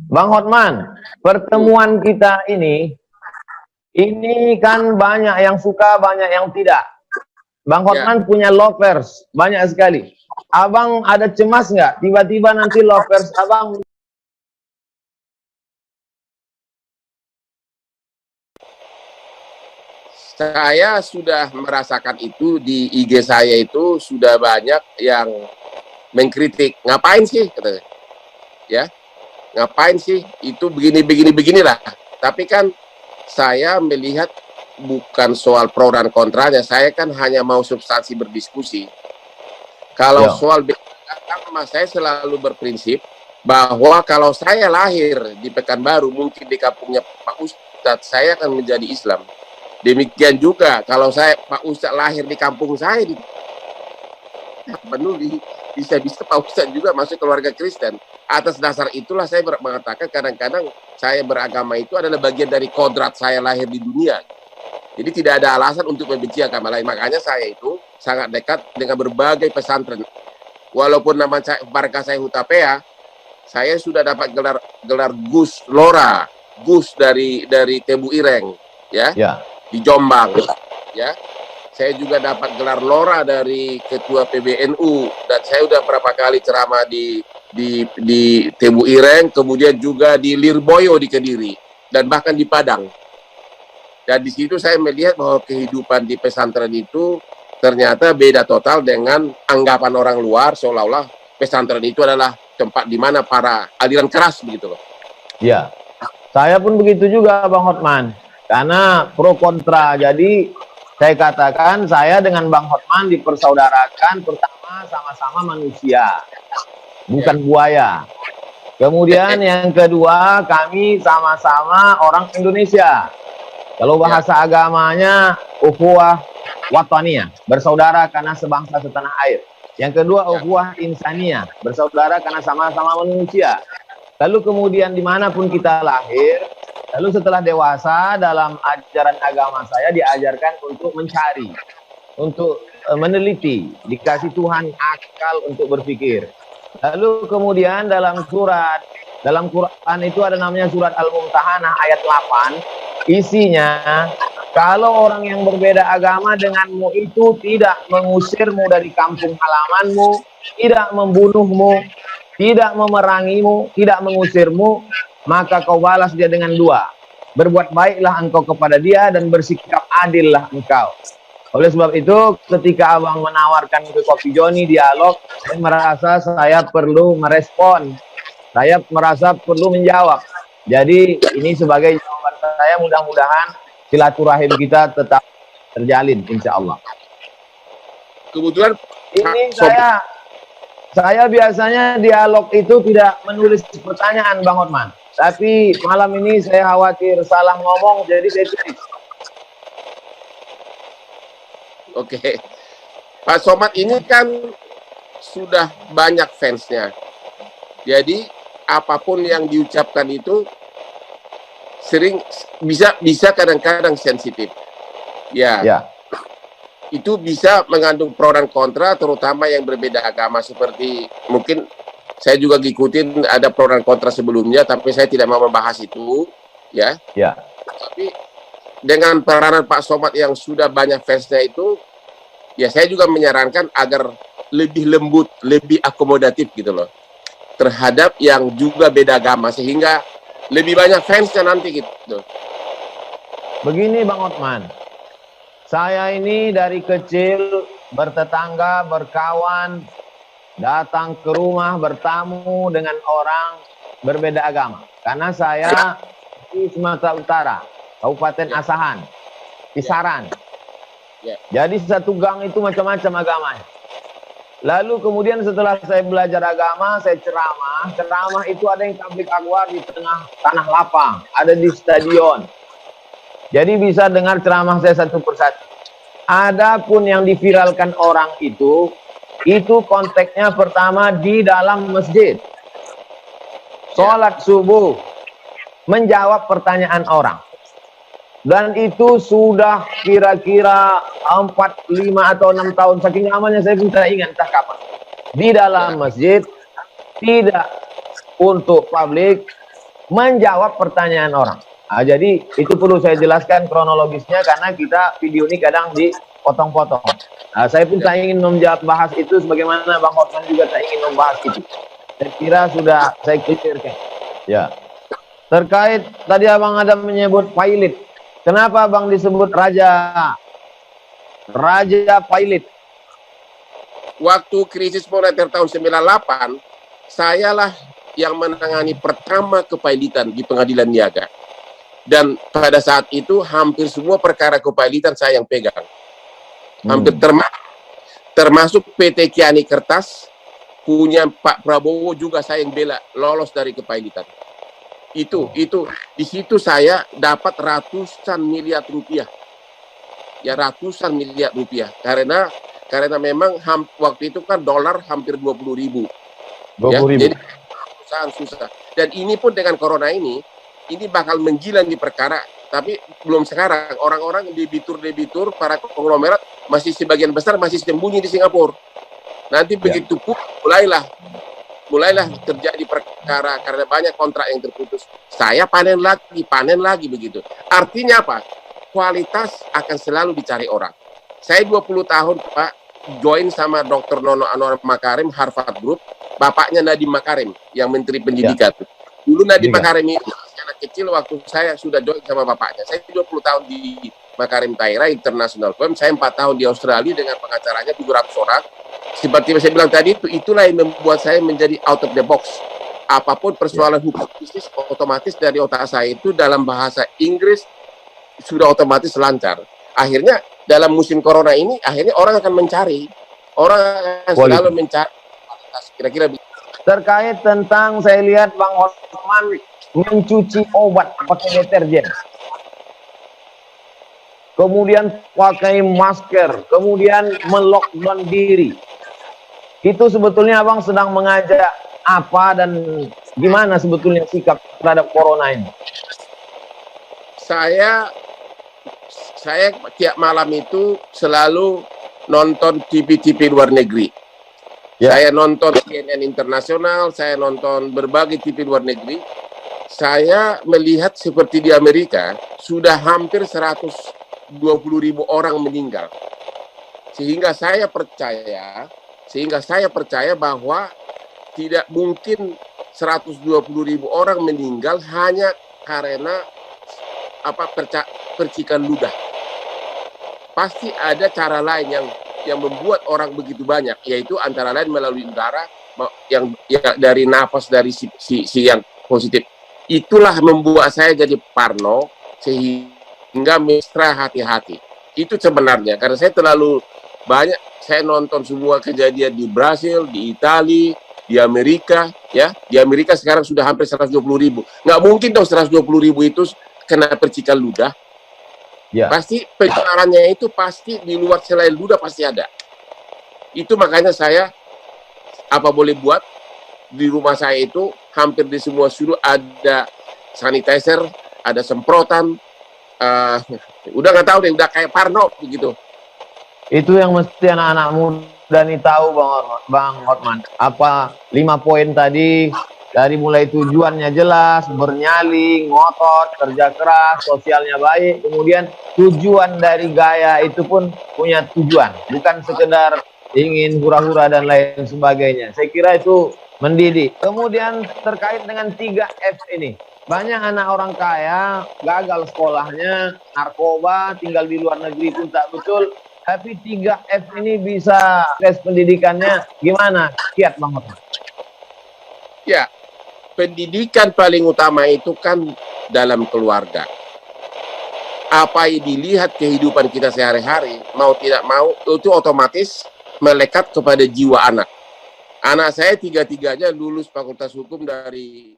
Bang Hotman, pertemuan kita ini kan banyak yang suka, banyak yang tidak. Bang Hotman punya lovers, banyak sekali. Abang ada cemas nggak? Tiba-tiba nanti lovers abang... Saya sudah merasakan itu di IG saya, itu sudah banyak yang mengkritik. Ngapain sih, katanya. Ya, ngapain sih itu beginilah. Tapi kan saya melihat bukan soal pro dan kontranya, saya kan hanya mau substansi berdiskusi. Kalau soal agama, saya selalu berprinsip bahwa kalau saya lahir di Pekanbaru, mungkin di kampungnya Pak Ustadz, saya akan menjadi Islam. Demikian juga kalau Pak Ustadz lahir di kampung saya di Tapanuli, bisa-bisa Pak Ustadz juga masuk keluarga Kristen. Atas dasar itulah saya mengatakan kadang-kadang saya beragama itu adalah bagian dari kodrat saya lahir di dunia. Jadi tidak ada alasan untuk membenci agama lain. Makanya saya itu sangat dekat dengan berbagai pesantren. Walaupun nama marga saya Hutapea, saya sudah dapat gelar Gus Lora, Gus dari Tebu Ireng, ya. Di Jombang, ya. Saya juga dapat gelar Lora dari Ketua PBNU, dan saya udah berapa kali ceramah di Tebu Ireng, kemudian juga di Lirboyo di Kediri, dan bahkan di Padang. Dan di situ saya melihat bahwa kehidupan di pesantren itu ternyata beda total dengan anggapan orang luar, seolah-olah pesantren itu adalah tempat di mana para aliran keras begitu loh. Ya, saya pun begitu juga Bang Hotman. Karena pro kontra, jadi saya katakan saya dengan Bang Hotman dipersaudarakan, pertama sama-sama manusia, bukan buaya. Kemudian yang kedua, kami sama-sama orang Indonesia. Kalau bahasa agamanya ukhuwah wataniyah, bersaudara karena sebangsa setanah air. Yang kedua ukhuwah insaniyah, bersaudara karena sama-sama manusia. Lalu kemudian dimanapun kita lahir, lalu setelah dewasa dalam ajaran agama saya diajarkan untuk mencari, untuk meneliti, dikasih Tuhan akal untuk berpikir. Lalu kemudian dalam Quran itu ada namanya surat Al-Mumtahanah ayat 8, isinya kalau orang yang berbeda agama denganmu itu tidak mengusirmu dari kampung halamanmu, tidak membunuhmu, tidak memerangimu, tidak mengusirmu, maka kau balas dia dengan dua. Berbuat baiklah engkau kepada dia dan bersikap adillah engkau. Oleh sebab itu, ketika abang menawarkan ke Kopi Joni dialog, saya merasa saya perlu merespon. Saya merasa perlu menjawab. Jadi ini sebagai jawaban saya, mudah-mudahan silaturahim kita tetap terjalin, insya Allah. Kebetulan ini saya biasanya dialog itu tidak menulis pertanyaan Bang Hotman. Tapi malam ini saya khawatir salah ngomong, jadi saya tulis. Oke. Pak Somad ini kan sudah banyak fansnya. Jadi apapun yang diucapkan itu sering bisa kadang-kadang sensitif. Ya. Itu bisa mengandung pro dan kontra, terutama yang berbeda agama, seperti mungkin saya juga ngikutin ada pro dan kontra sebelumnya, tapi saya tidak mau membahas itu, ya. Tapi dengan peranan Pak Somad yang sudah banyak fansnya itu, ya saya juga menyarankan agar lebih lembut, lebih akomodatif gitu loh, terhadap yang juga beda agama, sehingga lebih banyak fansnya nanti gitu. Begini Bang Hotman, saya ini dari kecil bertetangga, berkawan, datang ke rumah, bertamu dengan orang berbeda agama. Karena saya di Sumatera Utara, Kabupaten Asahan, Kisaran. Jadi satu gang itu macam-macam agamanya. Lalu kemudian setelah saya belajar agama, saya ceramah. Ceramah itu ada yang tablik akbar di tengah tanah lapang, ada di stadion. Jadi bisa dengar ceramah saya satu persatu. Adapun yang diviralkan orang itu konteksnya pertama di dalam masjid. Sholat subuh, menjawab pertanyaan orang. Dan itu sudah kira-kira 4, 5 atau 6 tahun. Saking lamanya saya pun tidak ingat entah kapan. Di dalam masjid, tidak untuk publik menjawab pertanyaan orang. Nah, jadi itu perlu saya jelaskan kronologisnya karena kita video ini kadang dipotong-potong. Nah, saya pun tak ingin bahas itu sebagaimana Bang Hotman juga tak ingin membahas itu. Saya kira sudah saya clearkan. Ya. Terkait tadi Abang Adam menyebut pilot. Kenapa Bang disebut Raja Pilot? Waktu krisis moneter tahun 98, sayalah yang menangani pertama kepailitan di Pengadilan Niaga. Dan pada saat itu hampir semua perkara kepailitan saya yang pegang. Hampir termasuk PT Kiani Kertas, punya Pak Prabowo juga saya yang bela lolos dari kepailitan. Itu di situ saya dapat ratusan miliar rupiah. Ya, ratusan miliar rupiah. Karena memang waktu itu kan dolar hampir 20.000. Ya, jadi perusahaan susah. Dan ini pun dengan corona ini bakal menggila di perkara, tapi belum sekarang. Orang-orang debitur para konglomerat masih sebagian besar masih sembunyi di Singapura. Nanti begitu pun mulailah terjadi perkara karena banyak kontrak yang terputus. Saya panen lagi begitu. Artinya apa? Kualitas akan selalu dicari orang. Saya 20 tahun Pak join sama Dr. Nono Anwar Makarim Harvard Group, bapaknya Nadiem Makarim yang Menteri Pendidikan. Dulu Nadiem Makarim itu anak kecil waktu saya sudah join sama bapaknya. Saya 20 tahun di Makarim Taira International Firm, saya 4 tahun di Australia dengan pengacaranya 700 orang. Seperti yang saya bilang tadi, itulah yang membuat saya menjadi out of the box. Apapun persoalan hukum bisnis, otomatis dari otak saya itu dalam bahasa Inggris sudah otomatis lancar. Akhirnya dalam musim corona ini, akhirnya orang akan mencari. Orang akan selalu mencari. Kira-kira terkait tentang saya lihat Bang Hotman mencuci obat pakai deterjen, kemudian pakai masker, kemudian melockdown diri. Itu sebetulnya Abang sedang mengajak apa dan gimana sebetulnya sikap terhadap corona ini? Saya tiap malam itu selalu nonton TV-TV luar negeri. Saya nonton CNN Internasional, saya nonton berbagai TV luar negeri. Saya melihat seperti di Amerika, sudah hampir 120.000 orang meninggal. Sehingga saya percaya bahwa tidak mungkin 120.000 orang meninggal hanya karena percikan ludah. Pasti ada cara lain yang membuat orang begitu banyak, yaitu antara lain melalui udara yang dari nafas dari si yang positif. Itulah membuat saya jadi parno sehingga mesra hati-hati. Itu sebenarnya karena saya terlalu banyak saya nonton semua kejadian di Brasil, di Italia, di Amerika, ya. Di Amerika sekarang sudah hampir 120.000. Nggak mungkin dong 120.000 itu kena percikan ludah. Pasti penularannya itu pasti di luar selain ludah pasti ada. Itu makanya saya apa boleh buat di rumah saya itu hampir di semua sudut ada sanitizer, ada semprotan. Udah nggak tahu deh, udah kayak parno begitu. Itu yang mesti anak-anak muda nih tahu Bang Hotman. Apa 5 poin tadi? Dari mulai tujuannya jelas, bernyali, ngotot, kerja keras, sosialnya baik. Kemudian tujuan dari gaya itu pun punya tujuan. Bukan sekedar ingin hura-hura dan lain sebagainya. Saya kira itu mendidik. Kemudian terkait dengan 3F ini. Banyak anak orang kaya, gagal sekolahnya, narkoba, tinggal di luar negeri pun tak betul. Tapi 3F ini bisa tes pendidikannya gimana? Kiat Bang Hotman. Ya. Pendidikan paling utama itu kan dalam keluarga. Apa yang dilihat kehidupan kita sehari-hari, mau tidak mau, itu otomatis melekat kepada jiwa anak. Anak saya 3-3-nya lulus Fakultas Hukum dari